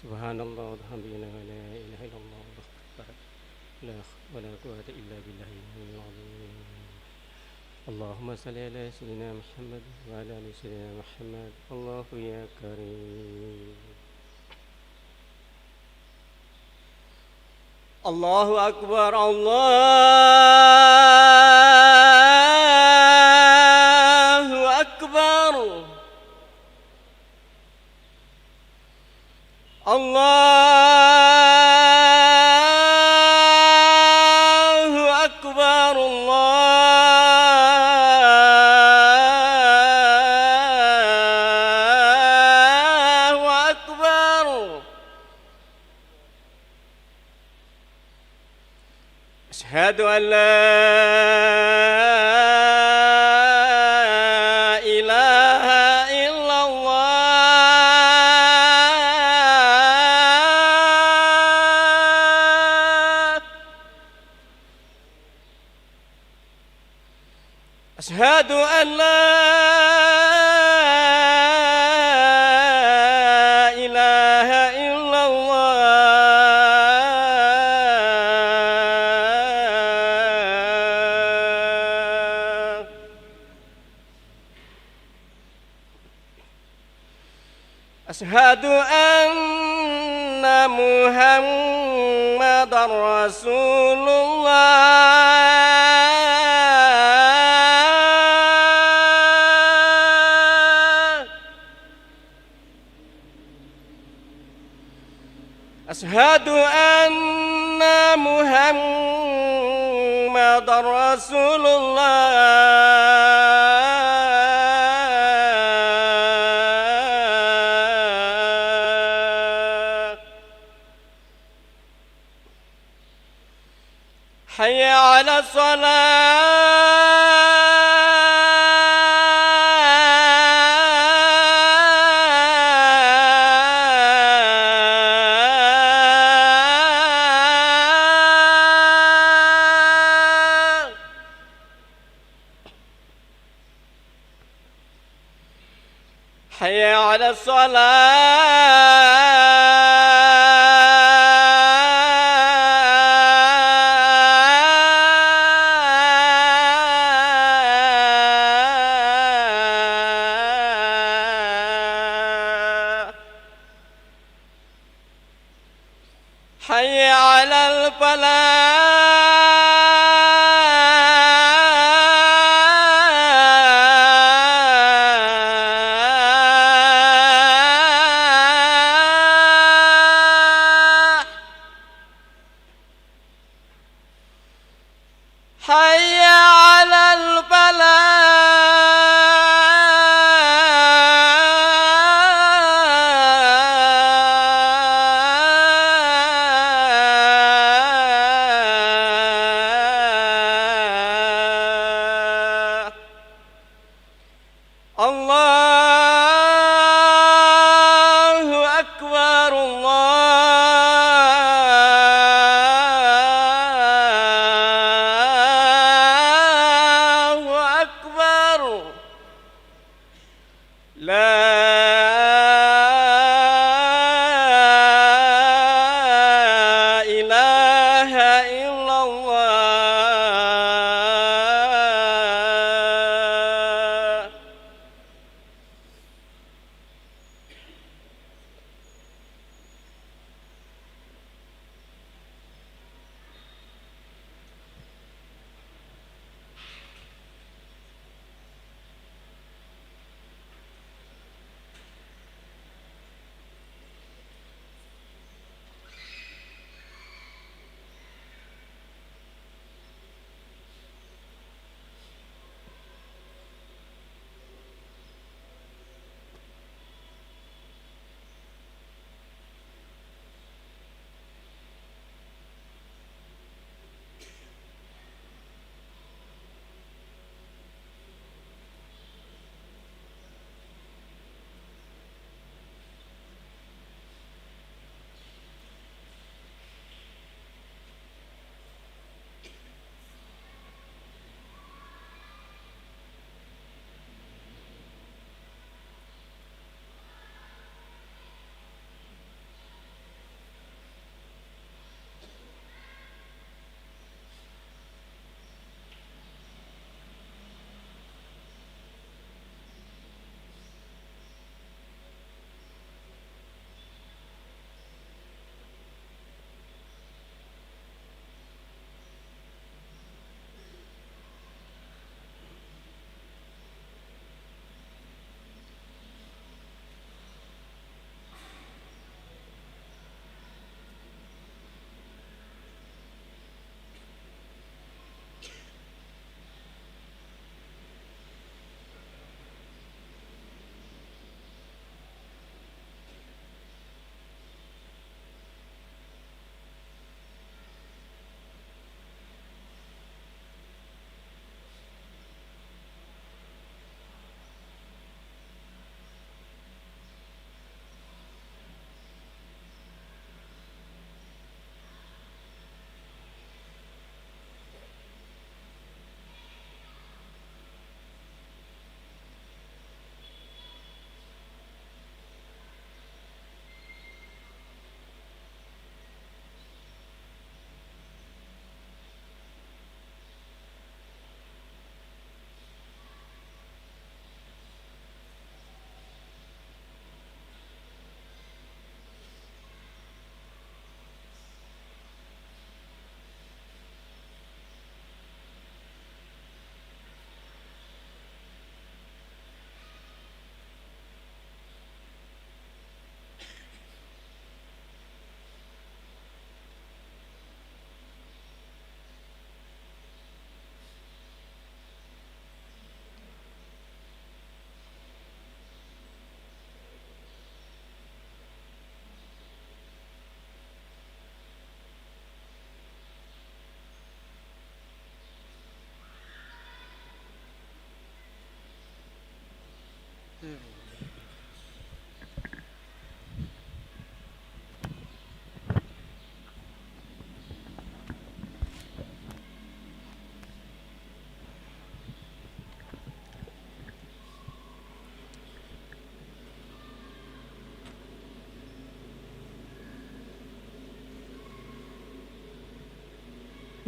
Subhanallah walhamdulillah wa la ilaha illallah la wala quwwata illa billahi al-azim. Allahumma salli ala sayyidina Muhammad wa ala ali sayyidina Muhammad. Allahu ya karim. Allahu akbar, Allahu akbar. Allahu akbar, Allahu akbar. Asyhadu an la ilaha illallah. Asyhadu an la ilaha illallah. Asyhadu anna Muhammadar Rasulullah. Asyhadu anna Muhammadar Rasulullah. Hayya 'ala shalah. Hayya 'ala salah. Hayya 'alal falah. Hayya 'alal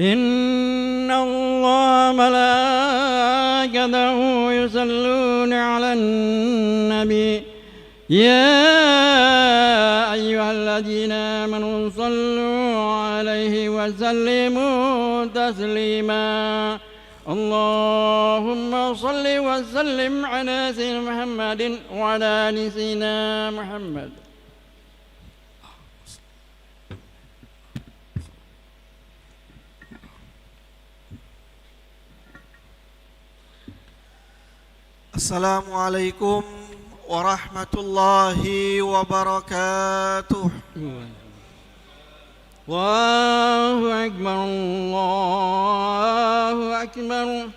إن الله ملائكته يصلون على النبي يا أيها الذين آمنوا صلوا عليه وسلموا تسليما اللهم صل وسلم على سيدنا محمد وعلى آل سيدنا محمد. Assalamualaikum warahmatullahi wabarakatuh. Allahu Akbar, Allahu Akbar,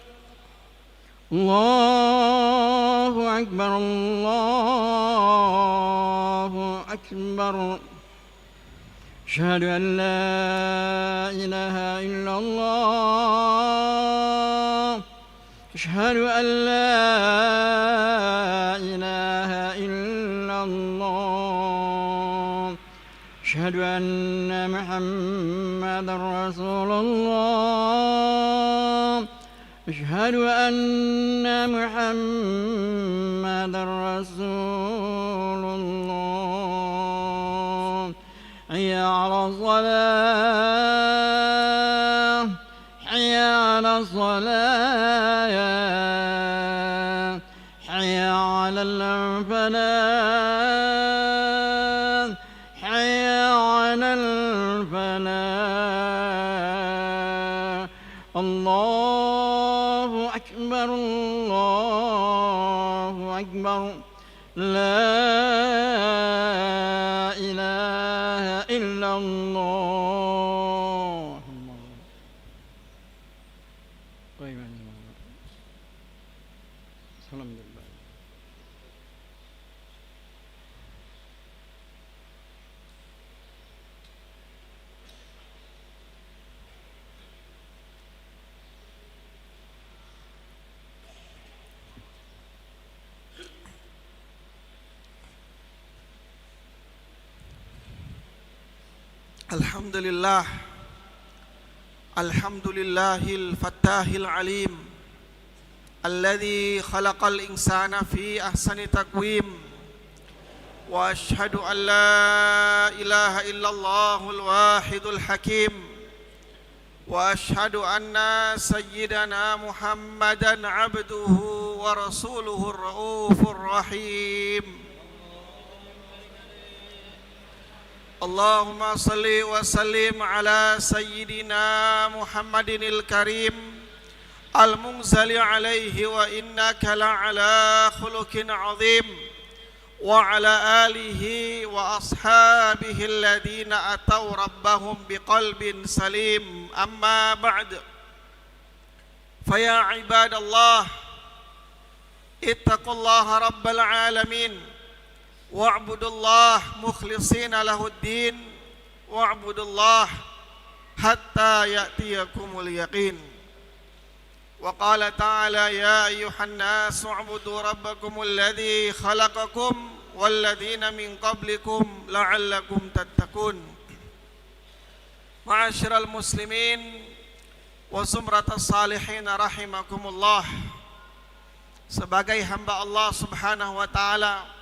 Allahu Akbar, Allahu Akbar. Asyhadu an la ilaha illallah. أشهد أن لا إله إلا الله. أشهد أن محمدا رسول الله. أشهد أن محمدا رسول الله. حي على الصلاة، حي على الصلاة، حي على الفلاح، حي على الفلاح. الله أكبر، الله أكبر، لا إله إلا الله. الحمد لله. Alhamdulillah, alhamdulillahil fattahil alim, alladzi khalaqal insana fi ahsani taqwim, wa ashhadu an la ilaha illallahul wahidul hakim, wa ashhadu anna sayyidana Muhammadan abduhu wa rasuluhur raufur rahim. Allahumma salli wa sallim ala sayyidina Muhammadinil karim al-munzali alaihi wa innaka la'ala khuluqin azim wa ala alihi wa ashabihi alladhina ataw rabbahum biqalbin salim. Amma ba'd, faya ibadallah ittaqullaha rabbal alamin wa'budullah mukhlishina lahuddin wa'budullah hatta ya'tiyakumul yaqin. Wa qala ta'ala ya ayyuhan nasu u'budu rabbakumul ladzi khalaqakum walladzina min qablikum la'allakum tattaqun. Ma'asyiral muslimin wa zumratas salihin rahimakumullah. Sebagai hamba Allah Subhanahu wa taala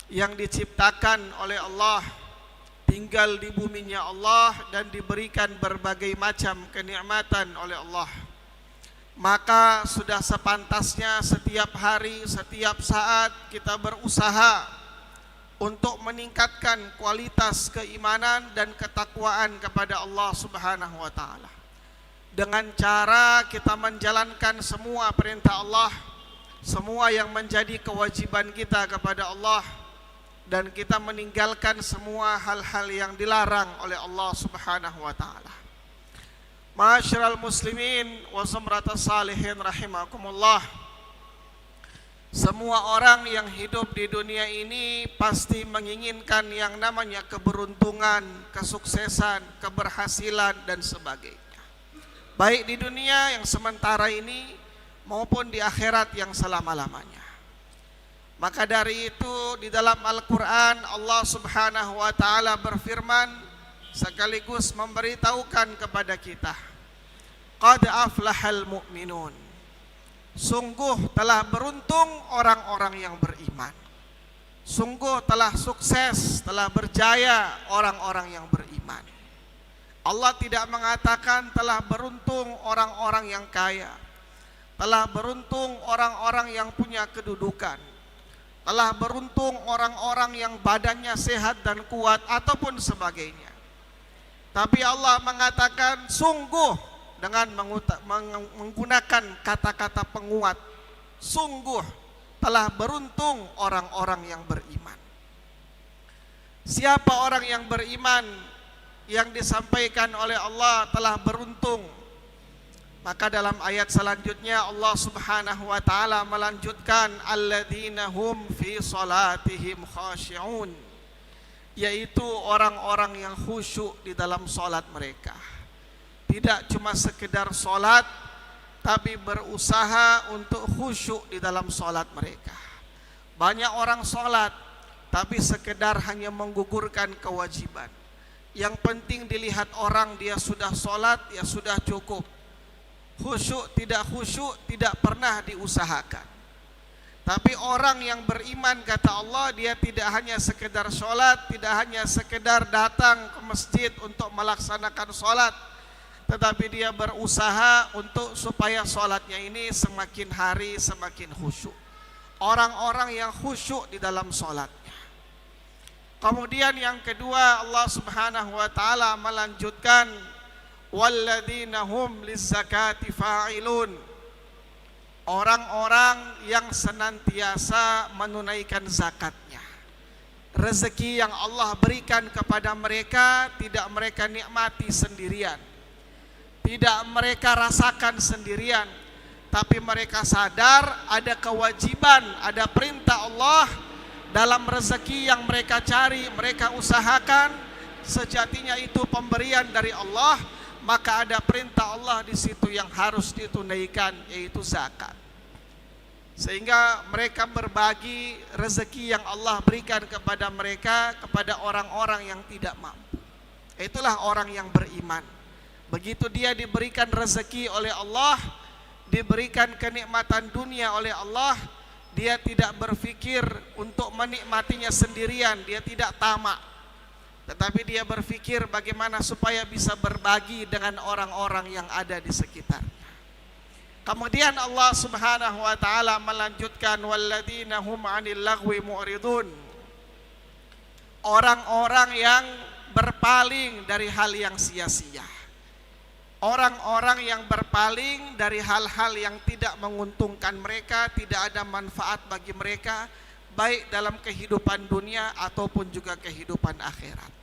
yang diciptakan oleh Allah, tinggal di buminya Allah dan diberikan berbagai macam kenikmatan oleh Allah, maka sudah sepantasnya setiap hari, setiap saat kita berusaha untuk meningkatkan kualitas keimanan dan ketakwaan kepada Allah Subhanahu wa taala. Dengan cara kita menjalankan semua perintah Allah, semua yang menjadi kewajiban kita kepada Allah, dan kita meninggalkan semua hal-hal yang dilarang oleh Allah Subhanahu wa taala. Ma'asyiral muslimin wa zumratas salihin rahimakumullah. Semua orang yang hidup di dunia ini pasti menginginkan yang namanya keberuntungan, kesuksesan, keberhasilan dan sebagainya. Baik di dunia yang sementara ini maupun di akhirat yang selama-lamanya. Maka dari itu di dalam Al-Quran Allah Subhanahu wa ta'ala berfirman sekaligus memberitahukan kepada kita qad aflahal mu'minun. Sungguh telah beruntung orang-orang yang beriman. Sungguh telah sukses, telah berjaya orang-orang yang beriman. Allah tidak mengatakan telah beruntung orang-orang yang kaya, telah beruntung orang-orang yang punya kedudukan, telah beruntung orang-orang yang badannya sehat dan kuat ataupun sebagainya. Tapi Allah mengatakan sungguh dengan menggunakan kata-kata penguat, sungguh telah beruntung orang-orang yang beriman. Siapa orang yang beriman yang disampaikan oleh Allah telah beruntung? Maka dalam ayat selanjutnya Allah Subhanahu wa taala melanjutkan alladzina hum fi salatihim khashi'un, yaitu orang-orang yang khusyuk di dalam salat mereka. Tidak cuma sekedar salat, tapi berusaha untuk khusyuk di dalam salat mereka. Banyak orang salat tapi sekedar hanya menggugurkan kewajiban. Yang penting dilihat orang dia sudah salat, ya sudah cukup. Khusyuk tidak pernah diusahakan. Tapi orang yang beriman kata Allah, dia tidak hanya sekedar salat, tidak hanya sekedar datang ke masjid untuk melaksanakan salat, tetapi dia berusaha untuk supaya salatnya ini semakin hari semakin khusyuk. Orang-orang yang khusyuk di dalam salatnya. Kemudian yang kedua, Allah Subhanahu wa taala melanjutkan walladzina hum lizzakati fa'ilun, orang-orang yang senantiasa menunaikan zakatnya. Rezeki yang Allah berikan kepada mereka tidak mereka nikmati sendirian, tidak mereka rasakan sendirian, tapi mereka sadar ada kewajiban, ada perintah Allah dalam rezeki yang mereka cari, mereka usahakan. Sejatinya itu pemberian dari Allah, maka ada perintah Allah di situ yang harus ditunaikan, yaitu zakat. Sehingga mereka berbagi rezeki yang Allah berikan kepada mereka kepada orang-orang yang tidak mampu. Itulah orang yang beriman. Begitu dia diberikan rezeki oleh Allah, diberikan kenikmatan dunia oleh Allah, dia tidak berpikir untuk menikmatinya sendirian, dia tidak tamak, tetapi dia berpikir bagaimana supaya bisa berbagi dengan orang-orang yang ada di sekitarnya. Kemudian Allah Subhanahu wa taala melanjutkan walladzina hum 'anil lagwi mu'ridun, orang-orang yang berpaling dari hal yang sia-sia. Orang-orang yang berpaling dari hal-hal yang tidak menguntungkan mereka, tidak ada manfaat bagi mereka, baik dalam kehidupan dunia ataupun juga kehidupan akhirat.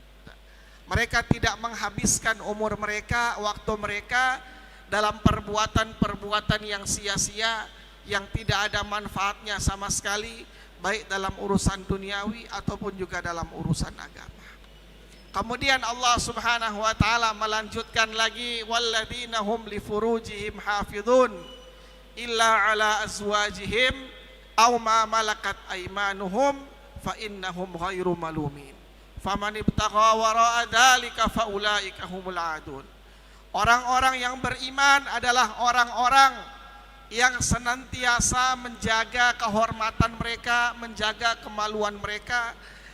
Mereka tidak menghabiskan umur mereka, waktu mereka dalam perbuatan-perbuatan yang sia-sia, yang tidak ada manfaatnya sama sekali, baik dalam urusan duniawi ataupun juga dalam urusan agama. Kemudian Allah Subhanahu wa taala melanjutkan lagi walladzina hum li furujihim hafizun illa ala azwajihim aw ma malakat aymanuhum fa innahum ghairu malumin faman ibtagha wara'a dzalika fa ulaika humul adun. Orang-orang yang beriman adalah orang-orang yang senantiasa menjaga kehormatan mereka, menjaga kemaluan mereka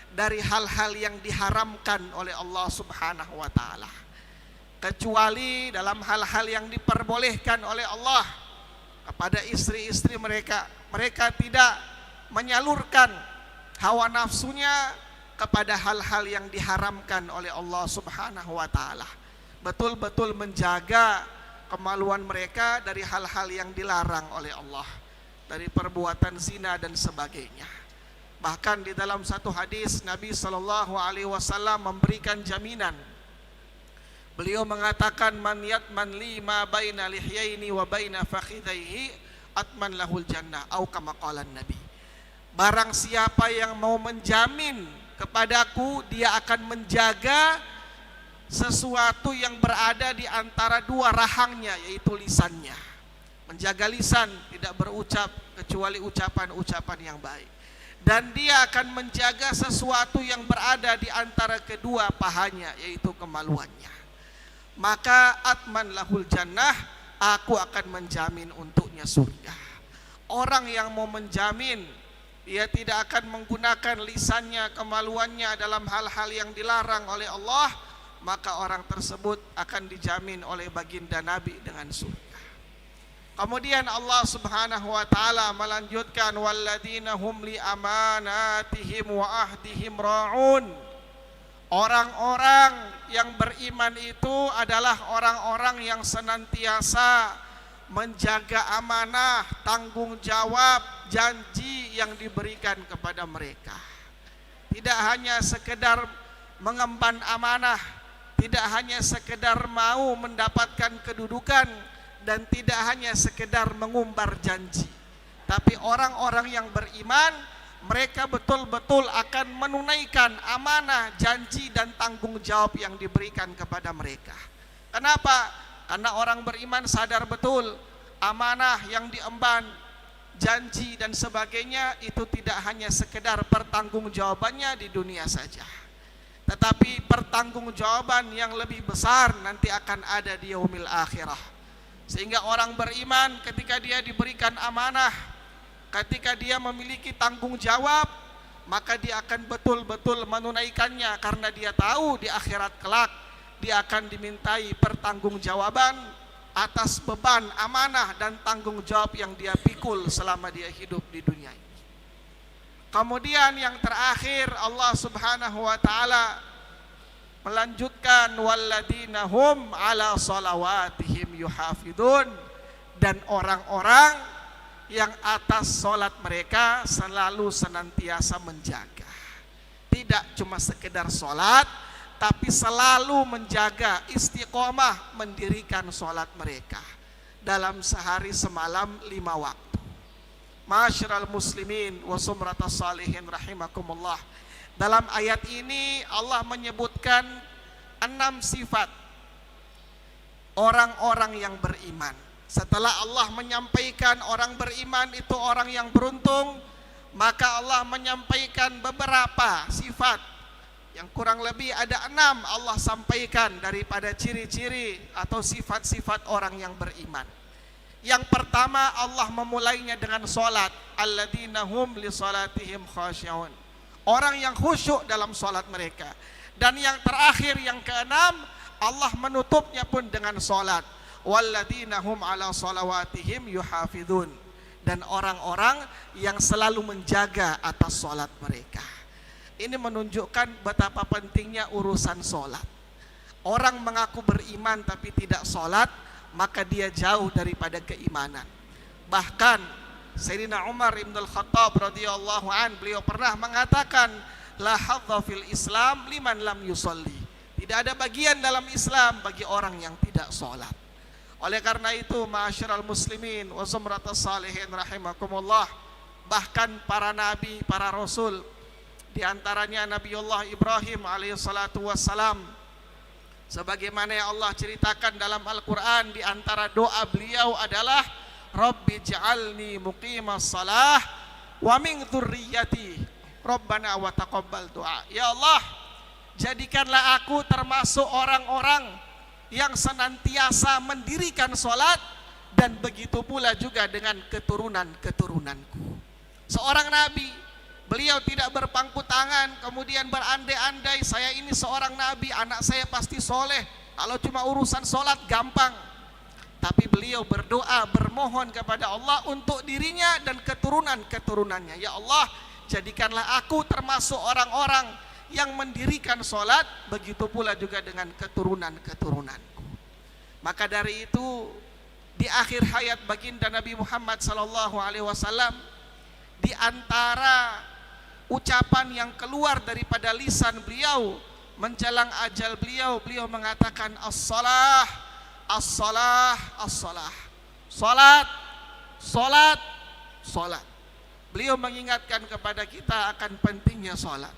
dari hal-hal yang diharamkan oleh Allah Subhanahu wa taala, kecuali dalam hal-hal yang diperbolehkan oleh Allah kepada istri-istri mereka. Mereka tidak menyalurkan hawa nafsunya kepada hal-hal yang diharamkan oleh Allah Subhanahu wa taala. Betul-betul menjaga kemaluan mereka dari hal-hal yang dilarang oleh Allah, dari perbuatan zina dan sebagainya. Bahkan di dalam satu hadis Nabi sallallahu alaihi wasallam memberikan jaminan. Beliau mengatakan man yatman li ma baina lihyaini wa baina fakhidaihi atman lahul jannah au kama qala Nabi. Barang siapa yang mau menjamin kepadaku, dia akan menjaga sesuatu yang berada di antara dua rahangnya, yaitu lisannya. Menjaga lisan, tidak berucap kecuali ucapan-ucapan yang baik. Dan dia akan menjaga sesuatu yang berada di antara kedua pahanya, yaitu kemaluannya. Maka atman lahul jannah, aku akan menjamin untuknya surga. Orang yang mau menjamin, dia tidak akan menggunakan lisannya, kemaluannya dalam hal-hal yang dilarang oleh Allah, maka orang tersebut akan dijamin oleh baginda Nabi dengan surga. Kemudian Allah Subhanahu wa taala melanjutkan, walladzina hum li amanatihim wa ahdihim raun. Orang-orang yang beriman itu adalah orang-orang yang senantiasa menjaga amanah, tanggung jawab, janji yang diberikan kepada mereka. Tidak hanya sekedar mengemban amanah, tidak hanya sekedar mau mendapatkan kedudukan, dan tidak hanya sekedar mengumbar janji. Tapi orang-orang yang beriman, mereka betul-betul akan menunaikan amanah, janji dan tanggung jawab yang diberikan kepada mereka. Kenapa? Karena orang beriman sadar betul amanah yang diemban, janji dan sebagainya itu tidak hanya sekedar pertanggungjawabannya di dunia saja, tetapi pertanggungjawaban yang lebih besar nanti akan ada di yaumil akhirah. Sehingga orang beriman ketika dia diberikan amanah, ketika dia memiliki tanggung jawab, maka dia akan betul-betul menunaikannya, karena dia tahu di akhirat kelak dia akan dimintai pertanggungjawaban atas beban amanah dan tanggung jawab yang dia pikul selama dia hidup di dunia ini. Kemudian yang terakhir, Allah Subhanahu wa taala melanjutkan, walladzina hum ala salawatihim yuhafidun, dan orang-orang yang atas salat mereka selalu senantiasa menjaga. Tidak cuma sekedar salat, tapi selalu menjaga, istiqomah mendirikan salat mereka dalam sehari semalam 5 waktu. Ma'asyiral muslimin wa sumratas salihin rahimakumullah. Dalam ayat ini Allah menyebutkan 6 sifat orang-orang yang beriman. Setelah Allah menyampaikan orang beriman itu orang yang beruntung, maka Allah menyampaikan beberapa sifat yang kurang lebih ada 6 Allah sampaikan daripada ciri-ciri atau sifat-sifat orang yang beriman. Yang pertama, Allah memulainya dengan salat, alladzina hum li salatihim khashi'un. Orang yang khusyuk dalam salat mereka. Dan yang terakhir, yang keenam, Allah menutupnya pun dengan salat, walladzina hum ala salawatihim yuhafidun. Dan orang-orang yang selalu menjaga atas salat mereka. Ini menunjukkan betapa pentingnya urusan salat. Orang mengaku beriman tapi tidak salat, maka dia jauh daripada keimanan. Bahkan Sayyidina Umar ibn al-Khattab radhiyallahu an, beliau pernah mengatakan, la hadza fil Islam liman lam yusalli. Tidak ada bagian dalam Islam bagi orang yang tidak salat. Oleh karena itu, ma'asyiral muslimin wa zumratas salihin rahimakumullah, bahkan para nabi, para rasul, di antaranya Nabiullah Ibrahim alaihissalatu wassalam, sebagaimana yang Allah ceritakan dalam Al-Quran, di antara doa beliau adalah Rabbi ja'alni muqimas salah wa min dzurriyyati Rabbana wa taqabbal du'a. Ya Allah, jadikanlah aku termasuk orang-orang yang senantiasa mendirikan salat, dan begitu pula juga dengan keturunan-keturunanku. Seorang nabi, beliau tidak berpangku tangan kemudian berandai-andai, saya ini seorang nabi, anak saya pasti soleh, kalau cuma urusan salat gampang. Tapi beliau berdoa, bermohon kepada Allah untuk dirinya dan keturunan-keturunannya. Ya Allah, jadikanlah aku termasuk orang-orang yang mendirikan salat, begitu pula juga dengan keturunan-keturunanku. Maka dari itu, di akhir hayat baginda Nabi Muhammad SAW, di antara ucapan yang keluar daripada lisan beliau menjelang ajal beliau, beliau mengatakan as-salah, as-salah, as-salah. Salat, salat, salat. Beliau mengingatkan kepada kita akan pentingnya salat.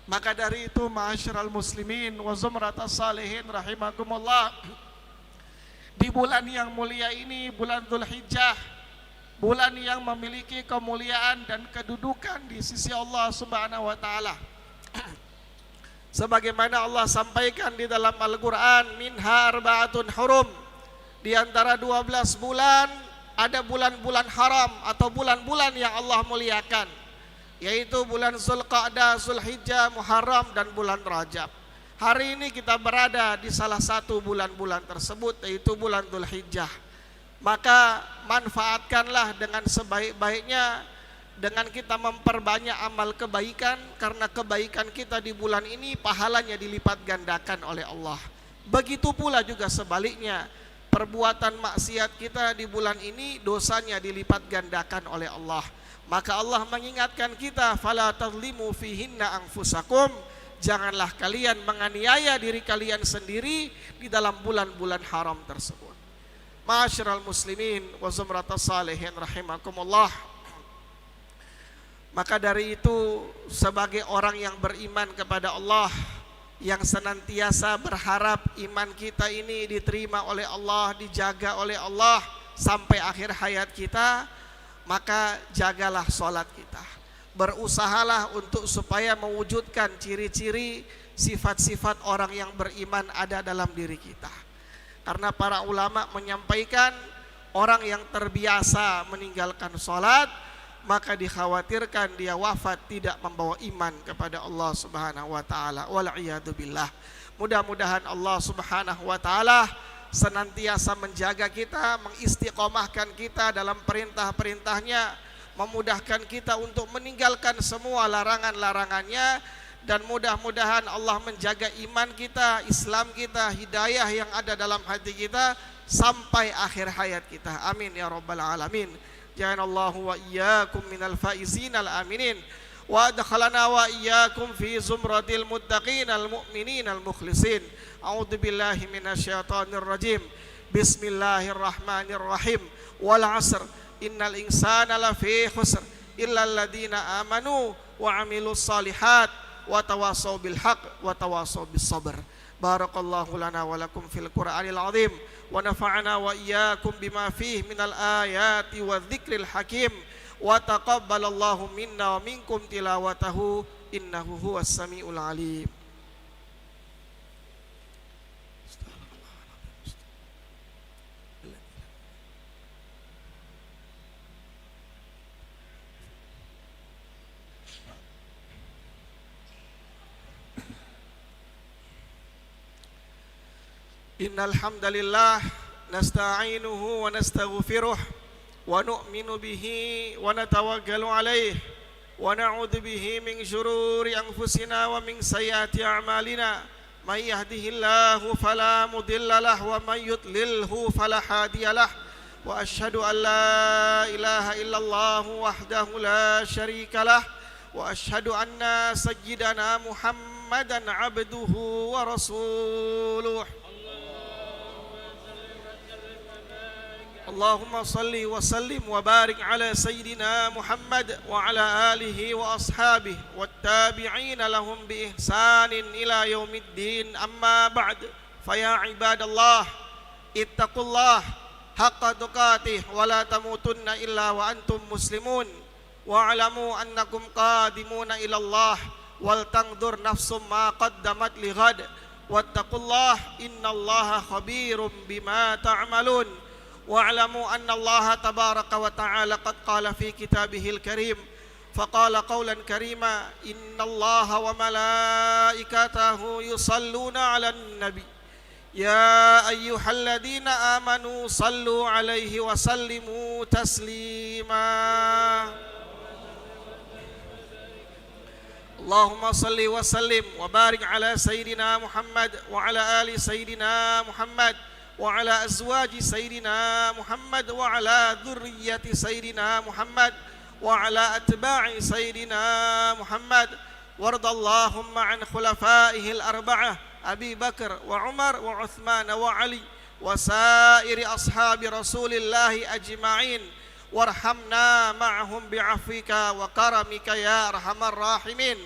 Maka dari itu, ma'asyiral muslimin wa zumratas salihin rahimakumullah, di bulan yang mulia ini, bulan Dzulhijjah, bulan yang memiliki kemuliaan dan kedudukan di sisi Allah Subhanahu wa taala. Sebagaimana Allah sampaikan di dalam Al-Quran, minha arba'atun hurum, Di antara 12 bulan ada bulan-bulan haram atau bulan-bulan yang Allah muliakan, yaitu bulan Zulqa'dah, Zulhijjah, Muharram dan bulan Rajab. Hari ini kita berada di salah satu bulan-bulan tersebut, yaitu bulan Zulhijjah. Maka manfaatkanlah dengan sebaik-baiknya dengan kita memperbanyak amal kebaikan, karena kebaikan kita di bulan ini pahalanya dilipat gandakan oleh Allah. Begitu pula juga sebaliknya, perbuatan maksiat kita di bulan ini dosanya dilipat gandakan oleh Allah. Maka Allah mengingatkan kita, fala tadlimu fihinna anfusakum, janganlah kalian menganiaya diri kalian sendiri di dalam bulan-bulan haram tersebut. Ma'asyiral muslimin wa zumratas salihin rahimakumullah. Maka dari itu, sebagai orang yang beriman kepada Allah, yang senantiasa berharap iman kita ini diterima oleh Allah, dijaga oleh Allah sampai akhir hayat kita, maka jagalah sholat kita. Berusahalah untuk supaya mewujudkan ciri-ciri sifat-sifat orang yang beriman ada dalam diri kita. Karena para ulama menyampaikan, orang yang terbiasa meninggalkan sholat, maka dikhawatirkan dia wafat tidak membawa iman kepada Allah Subhanahu wa taala. Wal'iyadu billah. Mudah-mudahan Allah Subhanahu wa taala senantiasa menjaga kita, mengistiqomahkan kita dalam perintah-perintahnya, memudahkan kita untuk meninggalkan semua larangan-larangannya, dan mudah-mudahan Allah menjaga iman kita, Islam kita, hidayah yang ada dalam hati kita sampai akhir hayat kita. Amin ya rabbal alamin. Ja'alallahu wa iyyakum minal faizin al aminin wa adkhalana wa iyyakum fi zumratil muttaqin al mu'minin al mukhlisin. A'udzu billahi minasyaitonir rajim. Bismillahirrahmanirrahim. Wal 'asr innal insana lafi khusr illa alladziina amanu wa 'amilus shalihat wa tawassaw bil haqq wa tawassaw bis sabr. Barakallahu lana wa lakum fil Qur'anil 'azim wa nafa'ana wa iyyakum bima fihi minal ayati wa dzikril hakim wa taqabbalallahu minna wa minkum tilawatahu innahu huwas samiul alim. Innal hamdalillah nasta'inuhu wa nastaghfiruh wa nu'minu bihi wa natawakkalu alayh wa na'udzu bihi min shururi anfusina wa min sayyiati a'malina. May yahdihillahu fala mudilla lahu wa may yudlilhu fala hadiya lahu. Wa asyhadu an la ilaha illallah wahdahu la syarika lahu wa asyhadu anna sayyidana Muhammadan 'abduhu wa rasuluh. Allahumma salli wa sallim wa barik ala sayyidina Muhammad wa ala alihi wa ashabihi wattabi'ina lahum bi ihsanin ila yaumiddin. Amma ba'd, faya ibadallah ittaqullah haqqa tuqatih wa la tamutunna illa wa antum muslimun wa alamu annakum qadimuna ila Allah wal tangdur nafsum ma qaddamat li ghad wattaqullah innallaha khabirum bima ta'malun. واعلموا أن الله تبارك وتعالى قد قال في كتابه الكريم فقال قولا كريما إن الله وملائكته يصلون على النبي يا أيها الذين آمنوا صلوا عليه وسلموا تسليما. اللهم صل وسلم وبارك على سيدنا محمد وعلى آل سيدنا محمد وعلى أزواج سيدنا محمد وعلى ذرية سيدنا محمد وعلى أتباع سيدنا محمد. وارض اللهم عن خلفائه الأربعة أبي بكر وعمر وعثمان وعلي وسائر أصحاب رسول الله أجمعين وارحمنا معهم بعفوك وكرمك يا أرحم الراحمين.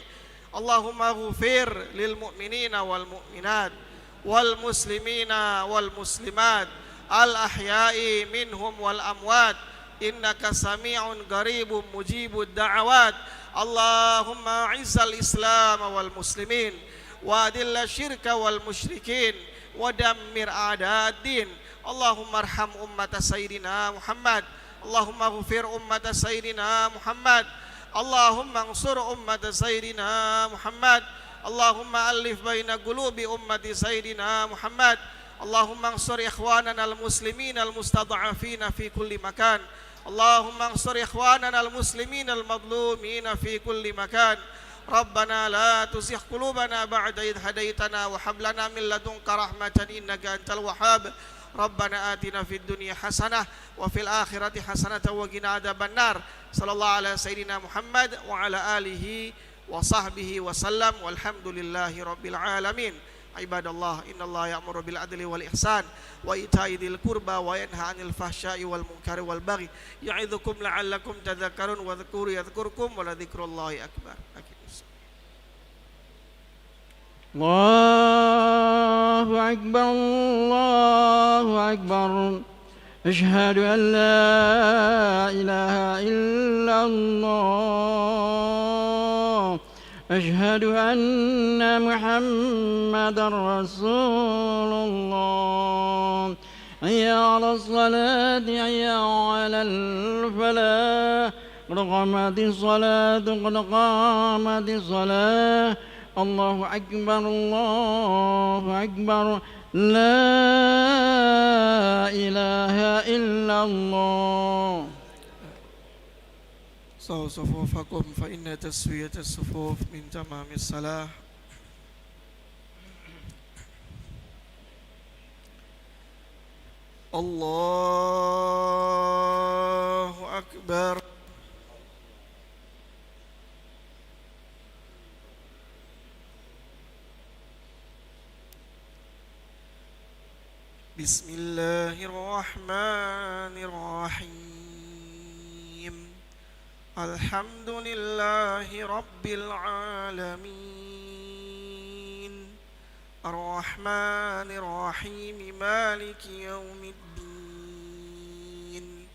اللهم اغفر للمؤمنين والمؤمنات والمسلمين والمسلمات الأحياء منهم والأموات إنك سميع قريب مجيب الدعوات. اللهم أعز الإسلام والمسلمين وأذل الشرك والمشركين ودمر أعداء الدين. اللهم ارحم أمة سيدنا محمد اللهم اغفر أمة سيدنا محمد اللهم انصر أمة سيدنا محمد اللهم ألف بين قلوب أمة سيدنا محمد اللهم انصر إخواننا المسلمين المستضعفين في كل مكان اللهم انصر إخواننا المسلمين المظلومين في كل مكان ربنا لا تزغ قلوبنا بعد إذ هديتنا وهب لنا من لدنك رحمة إنك أنت الوهاب ربنا آتنا في الدنيا حسنة وفي الآخرة حسنة وقنا عذاب النار صلى الله على سيدنا محمد وعلى آله وصحبه وسلم والحمد لله رب العالمين عباد الله إن الله يأمر بالعدل والإحسان وإيتاء ذي القربى وينهى عن الفحشاء والمنكر والبغي يعظكم لعلكم تذكرون واذكروا يذكركم ولذكر الله أكبر الله أكبر الله أكبر أشهد أن لا إله إلا الله أشهد أن محمدا رسول الله حي على الصلاة حي على الفلاح قد قامت الصلاة قد قامت الصلاة الله أكبر الله أكبر لا إله إلا الله صفوا صفوفكم فإن تسوية الصفوف من تمام الصلاة الله أكبر بسم الله الرحمن الرحيم الحمد لله رب العالمين الرحمن الرحيم مالك يوم الدين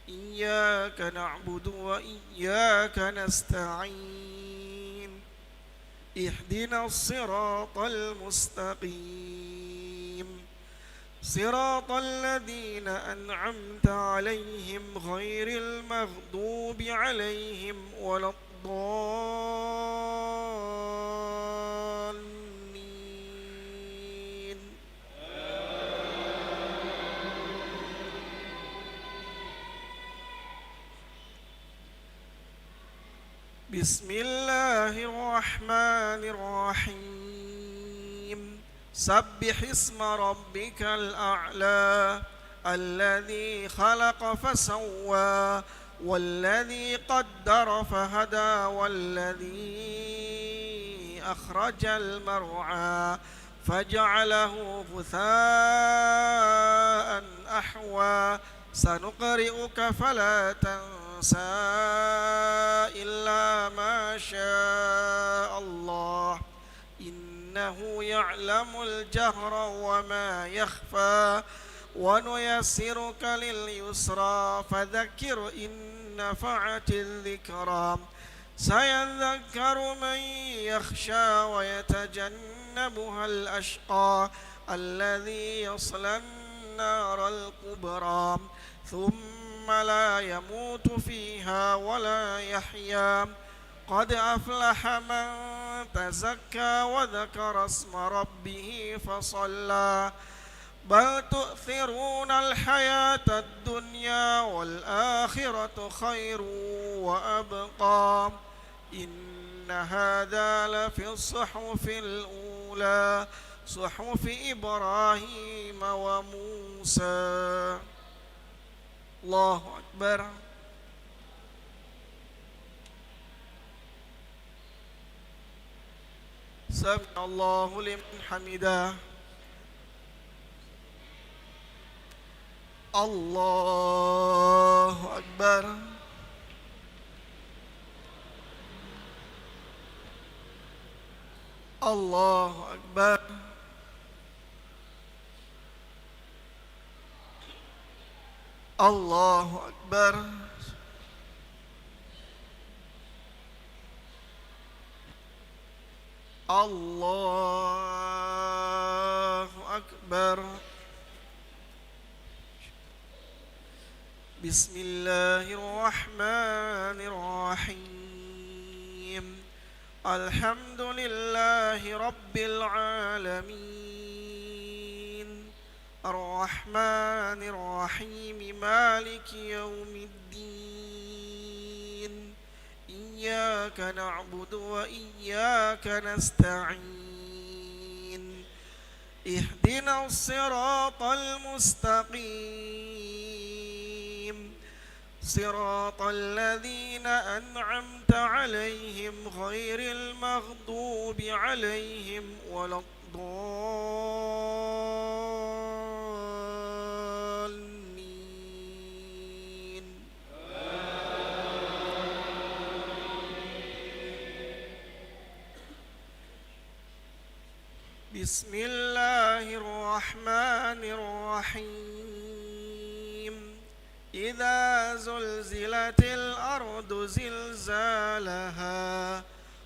إياك نعبد وإياك نستعين اهدنا الصراط المستقيم صراط الذين أنعمت عليهم غير المغضوب عليهم ولا الضالين بسم الله الرحمن الرحيم سبح اسم ربك الأعلى الذي خلق فسوى والذي قدر فهدى والذي أخرج المرعى فجعله غثاء أحوى سنقرئك فلا تنسى إلا ما شاء الله إنه يعلم الجهر وما يخفى ونيسرك لليسرى فذكر إن نفعت الذكرى سيذكر من يخشى ويتجنبها الأشقى الذي يصلى النار الكبرى ثم لا يموت فيها ولا يحيا قد أفلح من تزكى وذكر اسم ربه فصلى بل تؤثرون الحياة الدنيا والآخرة خير وأبقى إن هذا لفي الصحف الأولى صحف إبراهيم وموسى الله أكبر سمع الله لمن حمده الله أكبر الله أكبر الله أكبر الله أكبر بسم الله الرحمن الرحيم الحمد لله رب العالمين الرحمن الرحيم مالك يوم الدين إياك نعبد وإياك نستعين اهدنا الصراط المستقيم صراط الذين أنعمت عليهم غير المغضوب عليهم ولا الضالين بسم الله الرحمن الرحيم إذا زلزلت الأرض زلزالها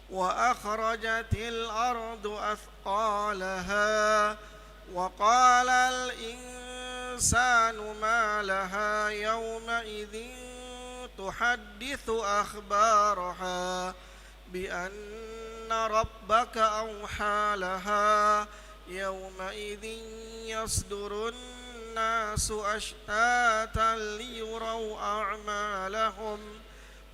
وأخرجت الأرض أثقالها وقال الإنسان ما لها يومئذ تحدث أخبارها بأن ربك أوحى لها يومئذ يصدر الناس أشتاتا ليروا أعمالهم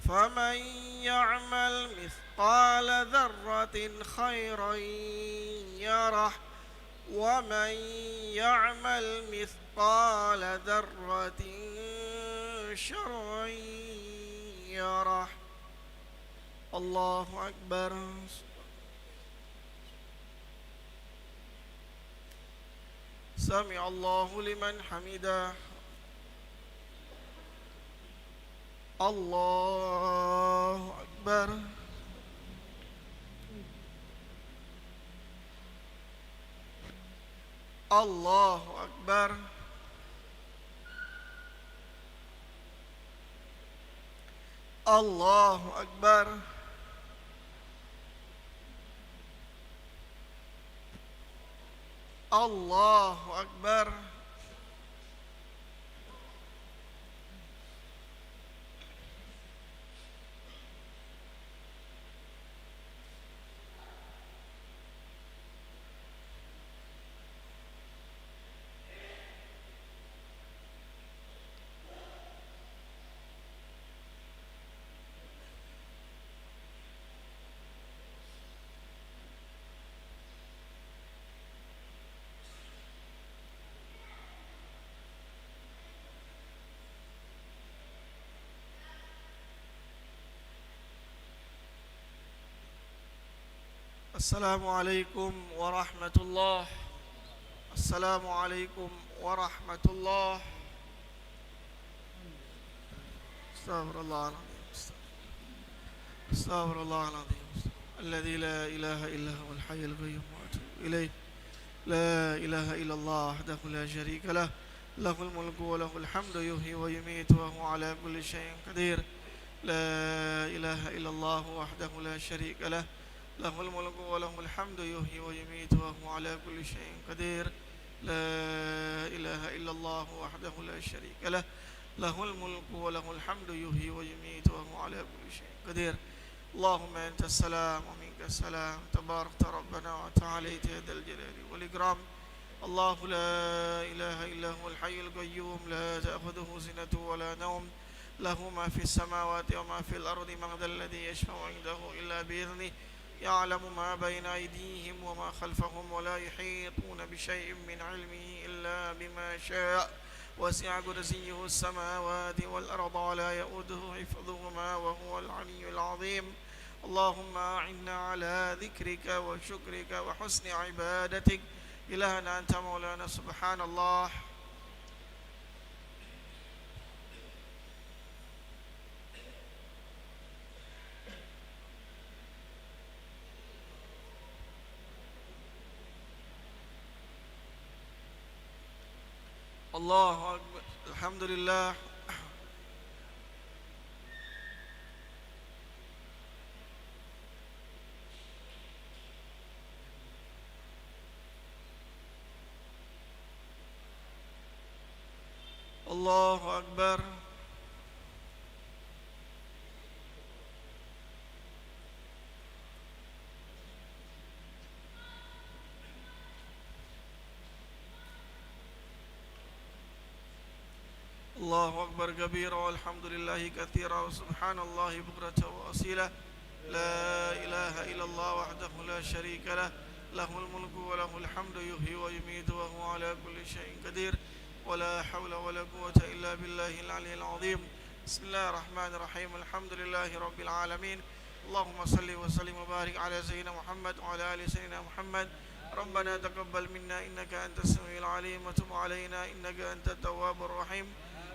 فمن يعمل مثقال ذرة خيرا يره ومن يعمل مثقال ذرة شرا يره الله أكبر سمع الله لمن حمده الله أكبر الله أكبر الله أكبر الله أكبر السلام عليكم ورحمة الله السلام عليكم ورحمة الله استغفر الله العظيم استغفر الله العظيم الذي لا إله إلا هو الحي القيوم وأتوب إليه لا إله إلا الله وحده لا شريك له له الملك وله الحمد يحيي ويميت وهو على كل شيء قدير لا إله إلا الله وحده لا شريك له له الملك وله الحمد يحيي ويميت وهو على كل شيء قدير لا إله إلا الله وحده لا شريك له له الملك وله الحمد يحيي ويميت وهو على كل شيء قدير اللهم أنت السلام ومنك السلام تباركت ربنا وتعاليت يا ذا الجلال والإكرام الله لا إله إلا هو الحي القيوم لا تأخذه سنة ولا نوم له ما في السماوات وما في الأرض من ذا الذي يشفع عنده إلا بإذنه يعلم ما بين أيديهم وما خلفهم ولا يحيطون بشيء من علمه إلا بما شاء وسع كرسيه السماوات والأرض ولا يؤوده حفظهما وهو العلي العظيم اللهم أعنا على ذكرك وشكرك وحسن عبادتك إلهنا أنت مولانا سبحان الله الله أكبر الحمد لله الله أكبر الله أكبر كبيرا والحمد لله كثيرا وسبحان الله بكرة وأصيلا لا إله إلا الله وحده لا شريك له له الملك وله الحمد يحيي ويميت وهو على كل شيء قدير ولا حول ولا قوة إلا بالله العلي العظيم بسم الله الرحمن الرحيم الحمد لله رب العالمين اللهم صل وسلم وبارك على سيدنا محمد وعلى آل سيدنا محمد ربنا تقبل منا إنك أنت السميع العليم وتب علينا إنك أنت التواب الرحيم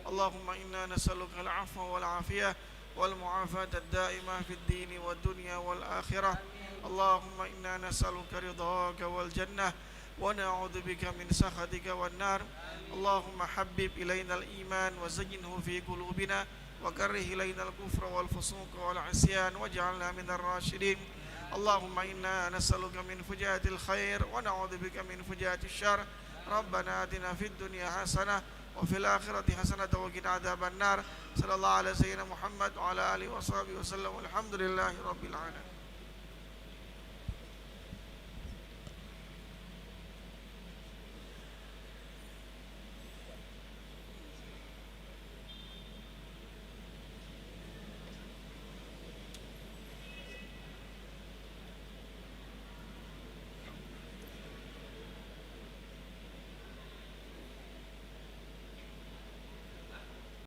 اللهم إنا نسألك العفو والعافية والمعافاة الدائمة في الدين والدنيا والآخرة اللهم إنا نسألك رضاك والجنة ونعوذ بك من سخطك والنار اللهم حبب إلينا الإيمان وزينه في قلوبنا وكره إلينا الكفر والفسوق والعصيان واجعلنا من الراشدين اللهم إنا نسألك من فجاءة الخير ونعوذ بك من فجاءة الشر ربنا آتنا في الدنيا حسنة وفي الآخرة حسنة وقنا عذاب النار صلى الله على سيدنا محمد وعلى آله وصحبه وسلم والحمد لله رب العالمين.